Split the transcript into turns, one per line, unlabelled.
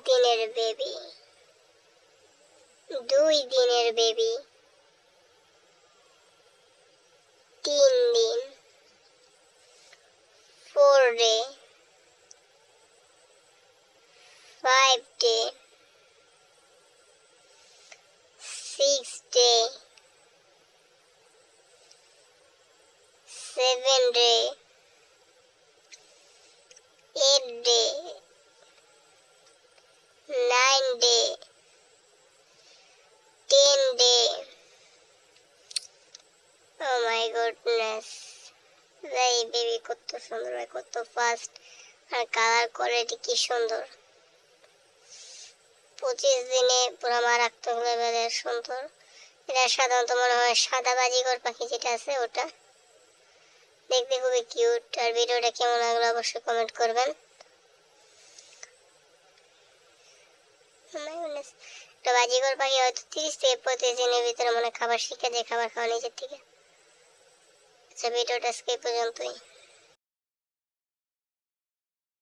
দিনের বেবি, 2 দিনের বেবি, 3 দিন, 4 day, 5 day, 6 day, 7 day, 8 day, 9 day, 10 day. Oh my goodness, এই বেবি কত সুন্দর, কত ফাস্ট, আর কালার কোয়ালিটি কি সুন্দর। 25 দিনে পুরো মারাত্মক লেভেলের সুন্দর। এটা সাধারণত মনে হয় সাদা বাজিগর পাখি যেটা আছে ওটা, দেখতে খুবই কিউট। আর ভিডিওটা কেমন লাগলো অবশ্যই কমেন্ট করবেন। একটা বাজিগর পাখি হয়তো 30 থেকে 35 দিনের ভিতরে মনে খাবার শিখে যায়, খাবার খাওয়া নিজের থেকে। আচ্ছা, ভিডিওটা আজকে এই পর্যন্তই।